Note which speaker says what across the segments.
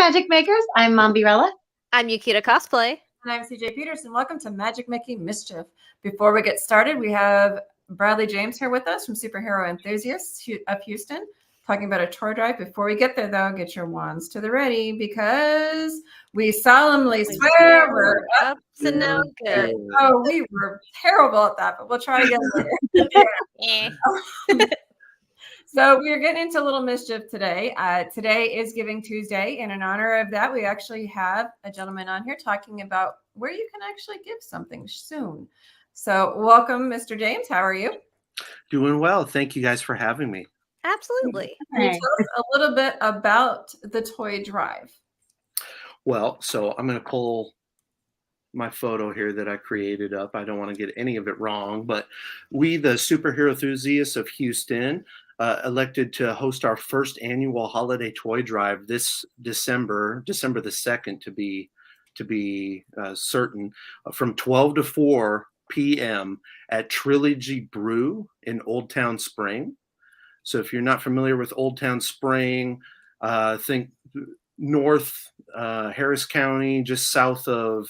Speaker 1: Magic Makers. I'm Mom Birella.
Speaker 2: I'm Yukita Cosplay.
Speaker 3: And I'm CJ Peterson. Welcome to Magic Making Mischief. Before we get started, we have Bradley James here with us from Superhero Enthusiasts of Houston, talking about a toy drive. Before we get there, though, get your wands to the ready because we solemnly swear we're up
Speaker 2: to no good.
Speaker 3: Oh, we were terrible at that, but we'll try again later. So we're getting into a little mischief today. Today is Giving Tuesday, and in honor of that, we actually have a gentleman on here talking about where you can actually give something soon. So welcome, Mr. James. How are you?
Speaker 4: Doing well. Thank you guys for having me.
Speaker 2: Absolutely.
Speaker 3: Can you tell us a little bit about the toy drive?
Speaker 4: Well, so I'm going to pull my photo here that I created up. I don't want to get any of it wrong, but we, the Superhero Enthusiasts of Houston, elected to host our first annual holiday toy drive this December the 2nd to be certain, from 12 to 4 p.m. at Trilogy Brew in Old Town Spring. So if you're not familiar with Old Town Spring, think North Harris County, just south of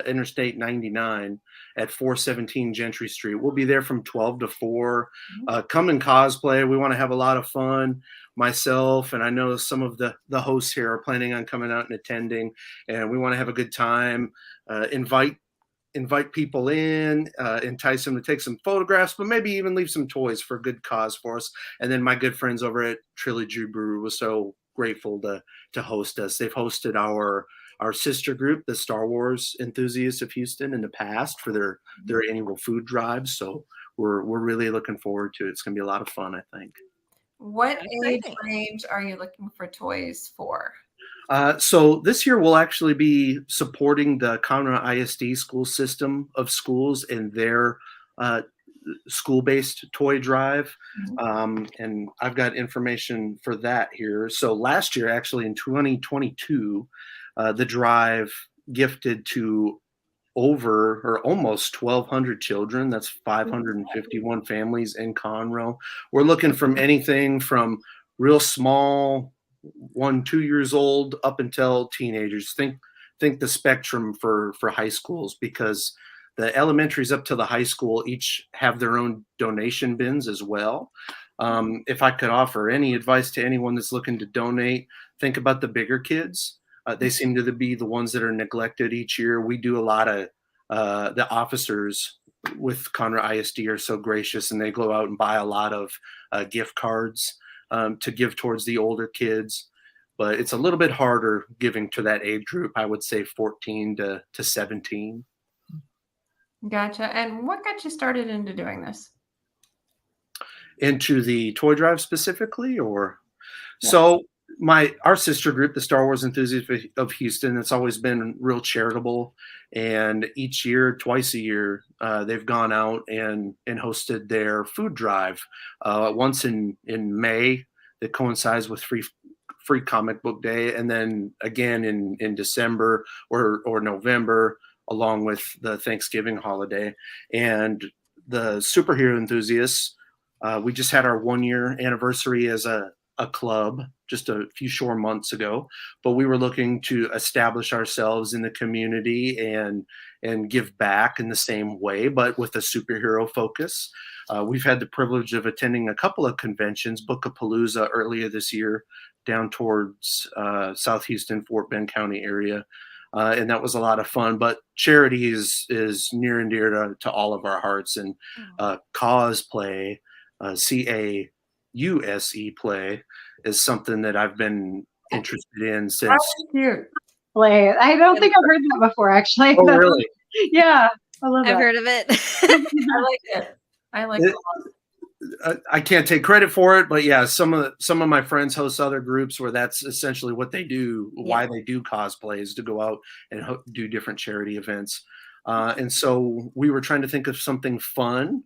Speaker 4: Interstate 99 at 417 Gentry Street. We'll be there from 12 to 4. Come and cosplay. We want to have a lot of fun. Myself and I know some of the hosts here are planning on coming out and attending, and we want to have a good time. Invite people in, entice them to take some photographs, but maybe even leave some toys for a good cause for us. And then my good friends over at Trilogy Brew was so grateful to host us. They've hosted our sister group, the Star Wars Enthusiasts of Houston, in the past for their annual food drives. So we're really looking forward to it. It's going to be a lot of fun, I think.
Speaker 3: What age range are you looking for toys for?
Speaker 4: So this year we'll actually be supporting the Conroe ISD school system of schools in their school-based toy drive. And I've got information for that here. So last year, actually in 2022, the drive gifted to over or almost 1,200 children. That's 551 families in Conroe. We're looking from anything from real small, 1-2 years old, up until teenagers. Think the spectrum for high schools, because the elementaries up to the high school each have their own donation bins as well. If I could offer any advice to anyone that's looking to donate, think about the bigger kids. They seem to be the ones that are neglected each year. We do a lot of the officers with Conroe ISD are so gracious, and they go out and buy a lot of gift cards to give towards the older kids. But it's a little bit harder giving to that age group. I would say 14 to 17.
Speaker 3: Gotcha. And what got you started into doing this?
Speaker 4: Into the toy drive specifically, or?
Speaker 3: Yeah.
Speaker 4: So our sister group, the Star Wars Enthusiasts of Houston, it's always been real charitable. And each year, twice a year, they've gone out and hosted their food drive. Once in May that coincides with free comic book day, and then again in December or November, along with the Thanksgiving holiday. And the Superhero Enthusiasts, we just had our 1-year anniversary as a club just a few short months ago, but we were looking to establish ourselves in the community and give back in the same way, but with a superhero focus. We've had the privilege of attending a couple of conventions, Bookapalooza earlier this year, down towards South Houston, Fort Bend County area. And that was a lot of fun, but charity is near and dear to all of our hearts, and cosplay, CAUSE play, is something that I've been interested in since.
Speaker 3: That's cute.
Speaker 1: Play. I don't think I've heard that before, actually.
Speaker 4: Oh, really?
Speaker 1: Yeah, I love that.
Speaker 2: I've heard of it.
Speaker 3: I like it. I like it a lot.
Speaker 4: I can't take credit for it, but yeah, some of my friends host other groups where that's essentially what they do. Yeah. Why they do cosplay is to go out and do different charity events. And so we were trying to think of something fun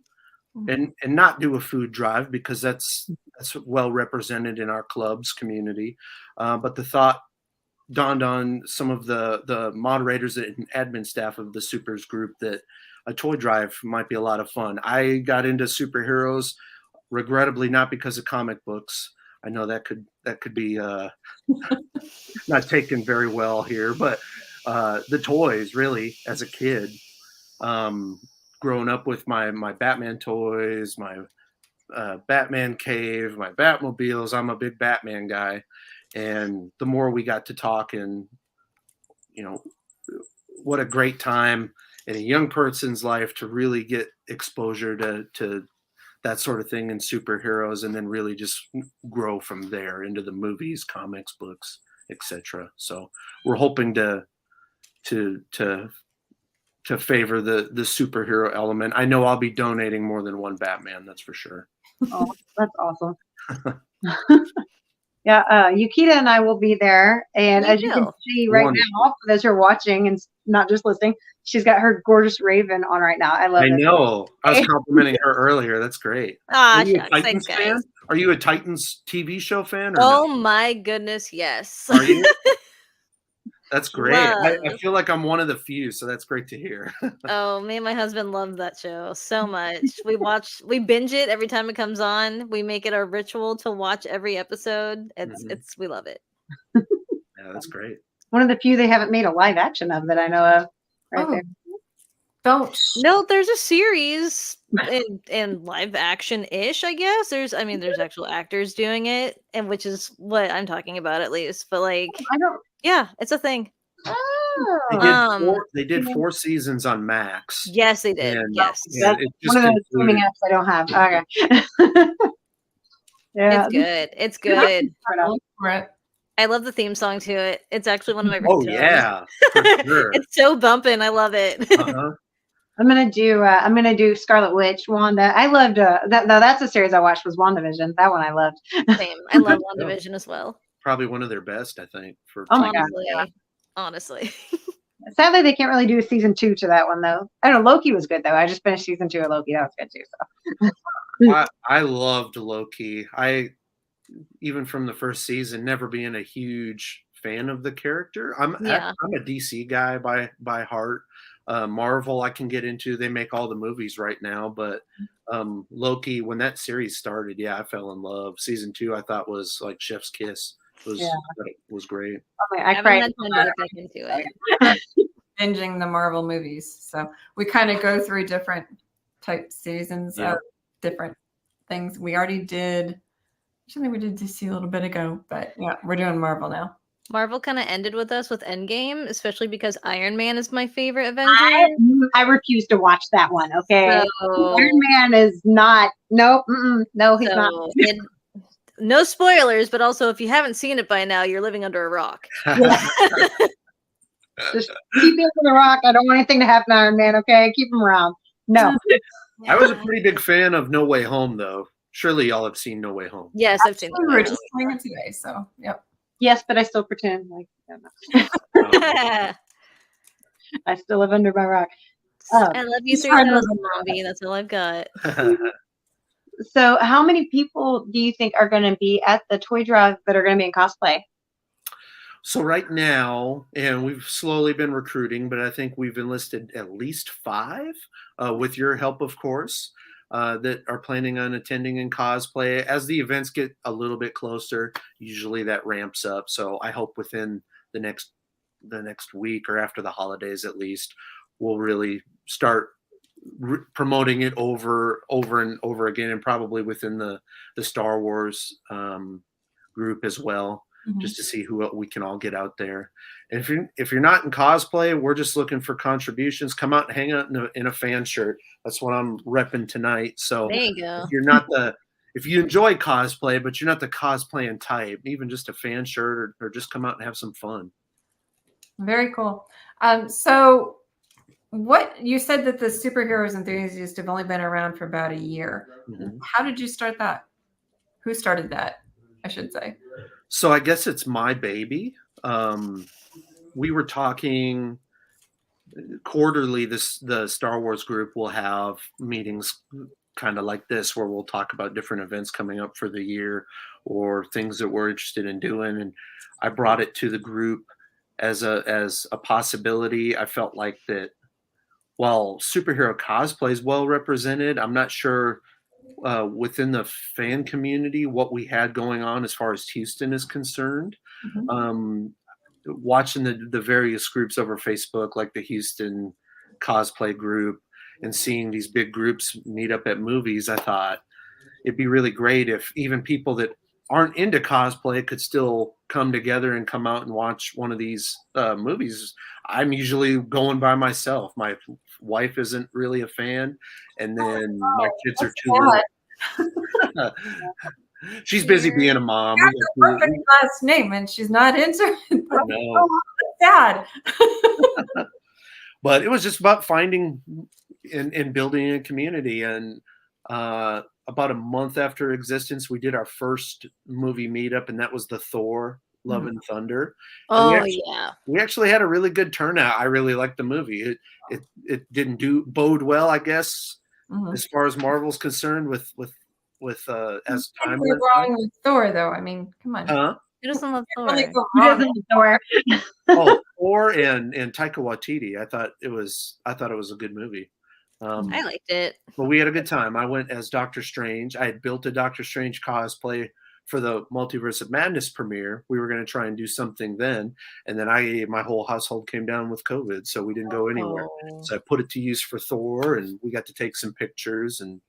Speaker 4: and not do a food drive, because that's well represented in our club's community. But the thought dawned on some of the moderators and admin staff of the Supers group that a toy drive might be a lot of fun. I got into superheroes, regrettably, not because of comic books. I know that could be not taken very well here, but the toys really as a kid, growing up with my Batman toys, my Batman cave, my Batmobiles. I'm a big Batman guy, and the more we got to talk, and you know, what a great time in a young person's life to really get exposure to that sort of thing in superheroes, and then really just grow from there into the movies, comics, books, etc. So we're hoping to favor the superhero element. I know I'll be donating more than one Batman, that's for sure.
Speaker 1: Oh, that's awesome. Yeah, Yukita and I will be there. And
Speaker 2: You
Speaker 1: as you can
Speaker 2: will.
Speaker 1: see right
Speaker 4: Wonderful.
Speaker 1: now, as you're watching and not just listening, she's got her gorgeous raven on right now. I love
Speaker 4: I
Speaker 1: it.
Speaker 4: know. I was complimenting her earlier. That's great.
Speaker 2: Ah,
Speaker 4: Are you a
Speaker 2: shucks.
Speaker 4: Titans
Speaker 2: Thanks, guys.
Speaker 4: fan? Are you a Titans TV show fan or
Speaker 2: Oh
Speaker 4: no?
Speaker 2: my goodness, yes.
Speaker 4: Are you? That's great. I
Speaker 2: Love.
Speaker 4: feel like I'm one of the few, so that's great to hear.
Speaker 2: Oh, me and my husband love that show so much. We binge it every time it comes on. We make it our ritual to watch every episode. We love it.
Speaker 4: Yeah, that's great.
Speaker 1: One of the few they haven't made a live action of that I know of. Right
Speaker 3: Oh,
Speaker 1: there.
Speaker 3: don't.
Speaker 2: No, there's a series in live action ish, I guess. There's actual actors doing it, and which is what I'm talking about at least. But like,
Speaker 1: I don't.
Speaker 2: yeah, it's a thing.
Speaker 4: They
Speaker 1: Oh,
Speaker 4: did 4 seasons on Max.
Speaker 2: Yes, they did.
Speaker 4: And
Speaker 2: Yes.
Speaker 4: yeah, it just
Speaker 1: one of the streaming
Speaker 4: concluded.
Speaker 1: apps I don't have. Okay. Yeah.
Speaker 2: It's good. It's good.
Speaker 3: Look for it.
Speaker 2: I love the theme song to it. It's actually one of my
Speaker 4: Oh
Speaker 2: ringtones.
Speaker 4: yeah, for sure.
Speaker 2: It's so bumping. I love it.
Speaker 4: Uh-huh.
Speaker 1: I'm gonna do Scarlet Witch, Wanda. I loved that. No, that's a series I watched was WandaVision. That one I loved.
Speaker 2: Same. I love WandaVision as well.
Speaker 4: Probably one of their best, I think. For
Speaker 1: Oh my God,
Speaker 2: Honestly.
Speaker 1: Sadly, they can't really do a season 2 to that one though. I don't know. Loki was good though. I just finished season 2 of Loki. That was good too. So
Speaker 4: I loved Loki. Even from the first season, never being a huge fan of the character. I'm a DC guy by heart. Marvel I can get into. They make all the movies right now, but Loki, when that series started, I fell in love. Season 2 I thought was like chef's kiss. It was great.
Speaker 1: I
Speaker 2: I haven't
Speaker 1: cried.
Speaker 2: had time to get back into it.
Speaker 3: Binging the Marvel movies. So we kind of go through different type seasons of different things. We already did. Actually, we did DC a little bit ago, but yeah, we're doing Marvel now.
Speaker 2: Marvel kind of ended with us with Endgame, especially because Iron Man is my favorite Avenger.
Speaker 1: I refuse to watch that one. Okay,
Speaker 2: So,
Speaker 1: Iron Man is not. Nope. No, he's not.
Speaker 2: No spoilers, but also if you haven't seen it by now, you're living under a rock.
Speaker 1: Just keep him in the rock. I don't want anything to happen to Iron Man. Okay, keep him around. No.
Speaker 4: I was a pretty big fan of No Way Home, though. Surely y'all have seen No Way Home.
Speaker 2: Yes, I've seen
Speaker 3: We were
Speaker 2: it.
Speaker 3: just playing it today, so yep.
Speaker 1: Yes, but I still pretend like I still live under my rock.
Speaker 2: I love you 3000, Mombi. That's all I've got.
Speaker 1: So, how many people do you think are going to be at the toy drive that are going to be in cosplay?
Speaker 4: So right now, and we've slowly been recruiting, but I think we've enlisted at least 5, with your help, of course, that are planning on attending in cosplay. As the events get a little bit closer, usually that ramps up. So I hope within the next week or after the holidays, at least, we'll really start promoting it over and over again, and probably within the Star Wars group as well. Just to see who we can all get out there. And if you're not in cosplay, we're just looking for contributions. Come out and hang out in a fan shirt. That's what I'm repping tonight. So
Speaker 2: there you go.
Speaker 4: If you enjoy cosplay, but you're not the cosplaying type, even just a fan shirt or just come out and have some fun.
Speaker 3: Very cool. So what you said that the superheroes enthusiasts have only been around for about a year. How did you start that? Who started that, I should say?
Speaker 4: So I guess it's my baby. We were talking quarterly. The Star Wars group will have meetings kind of like this, where we'll talk about different events coming up for the year or things that we're interested in doing. And I brought it to the group as a possibility. I felt like that while superhero cosplay is well represented, I'm not sure within the fan community, what we had going on as far as Houston is concerned.
Speaker 3: Mhm.
Speaker 4: Watching the various groups over Facebook, like the Houston cosplay group, and seeing these big groups meet up at movies, I thought it'd be really great if even people that aren't into cosplay could still come together and come out and watch one of these movies. I'm usually going by myself. My wife isn't really a fan, and then my kids are too little. She's busy being a mom.
Speaker 3: That's the perfect last name, and she's not into it.
Speaker 4: No.
Speaker 3: Sad.
Speaker 4: But it was just about finding and building a community. And about a month after existence, we did our first movie meetup, and that was the Thor Love and Thunder. And we actually had a really good turnout. I really liked the movie. It didn't bode well, I guess, as far as Marvel's concerned with as time went
Speaker 3: wrong with Thor, though. I mean, come on.
Speaker 4: Huh?
Speaker 2: Who doesn't love Thor?
Speaker 3: Really go
Speaker 1: Who
Speaker 3: wrong.
Speaker 1: doesn't Thor?
Speaker 4: Oh, Thor and Taika Waititi. I thought it was a good movie.
Speaker 2: I liked it.
Speaker 4: But we had a good time. I went as Doctor Strange. I had built a Doctor Strange cosplay for the Multiverse of Madness premiere. We were going to try and do something then, and then my whole household came down with COVID, so we didn't go anywhere. So I put it to use for Thor, and we got to take some pictures and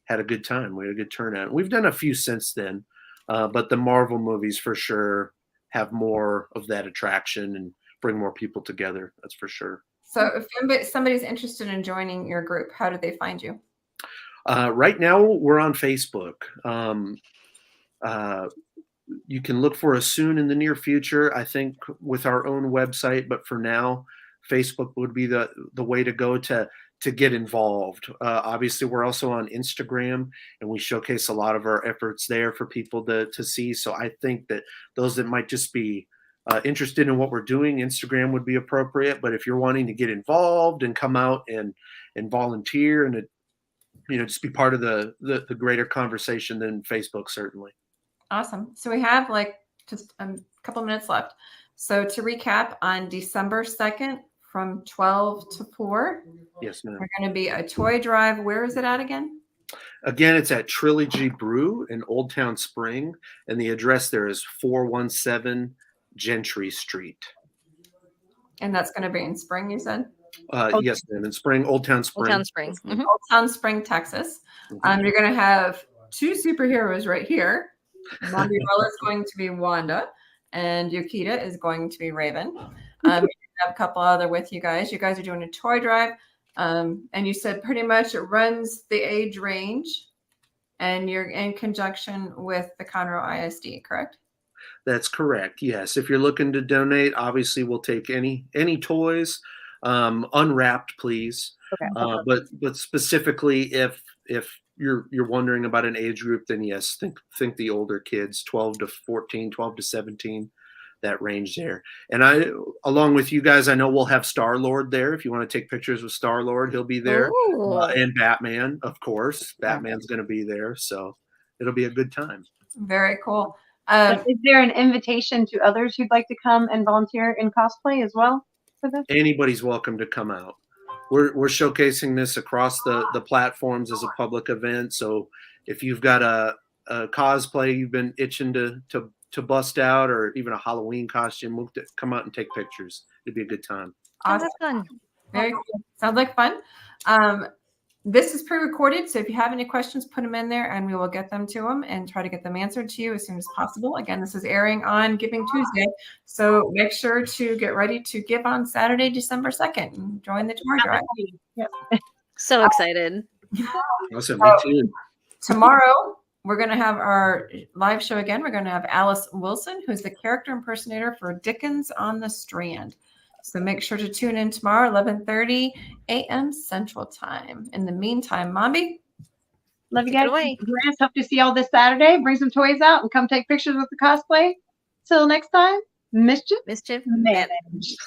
Speaker 4: had a good time. We had a good turnout. We've done a few since then, but the Marvel movies for sure have more of that attraction and bring more people together. That's for sure.
Speaker 3: So if somebody's interested in joining your group, how do they find you?
Speaker 4: Right now, we're on Facebook. You can look for us soon in the near future, I think, with our own website. But for now, Facebook would be the way to go to get involved. Obviously, we're also on Instagram, and we showcase a lot of our efforts there for people to see. So I think that those that might just be interested in what we're doing, Instagram would be appropriate. But if you're wanting to get involved and come out and volunteer and just be part of the greater conversation, then Facebook certainly.
Speaker 3: Awesome. So we have just a couple minutes left. So to recap, on December 2nd from 12 to 4,
Speaker 4: yes, ma'am.
Speaker 3: We're going to be a toy drive. Where is it at again?
Speaker 4: Again, it's at Trilogy Brew in Old Town Spring, and the address there is 417 Gentry Street.
Speaker 3: And that's going to be in Spring, you said?
Speaker 4: Yes, ma'am. In Spring, Old Town Spring.
Speaker 2: Old Town Spring.
Speaker 3: Old Town Spring, Texas. You're going to have 2 superheroes right here. Mondrella is going to be Wanda, and Yukita is going to be Raven. You have a couple other with you guys. You guys are doing a toy drive, and you said pretty much it runs the age range, and you're in conjunction with the Conroe ISD, correct?
Speaker 4: That's correct. Yes. If you're looking to donate, obviously we'll take any toys, unwrapped, please.
Speaker 1: Okay.
Speaker 4: But specifically, if you're wondering about an age group, then yes, think the older kids, 12 to 14, 12 to 17, that range there. And along with you guys, I know we'll have Star-Lord there. If you want to take pictures with Star-Lord, he'll be there. And Batman, of course. Batman's going to be there. So it'll be a good time.
Speaker 3: Very cool.
Speaker 1: Is there an invitation to others who'd like to come and volunteer in cosplay as well for this?
Speaker 4: Anybody's welcome to come out. We're showcasing this across the platforms as a public event. So if you've got a cosplay you've been itching to bust out, or even a Halloween costume, we'll come out and take pictures. It'd be a good time.
Speaker 3: Awesome.
Speaker 2: Fun.
Speaker 3: Very cool. Sounds like fun. This is pre-recorded, so if you have any questions, put them in there, and we will get them to them and try to get them answered to you as soon as possible. Again, this is airing on Giving Tuesday, so make sure to get ready to give on Saturday, December 2nd, and join the tour drive.
Speaker 1: Yep.
Speaker 2: So excited.
Speaker 4: Awesome. Me too.
Speaker 3: Tomorrow, we're going to have our live show again. We're going to have Alice Wilson, who's the character impersonator for Dickens on the Strand. So make sure to tune in tomorrow, 11:30 a.m. Central Time. In the meantime, Mombi,
Speaker 1: Love you
Speaker 2: Take it
Speaker 1: guys.
Speaker 2: away.
Speaker 1: Hope to see y'all this Saturday. Bring some toys out and come take pictures with the cosplay. Till next time, mischief
Speaker 2: Mischief.
Speaker 1: managed.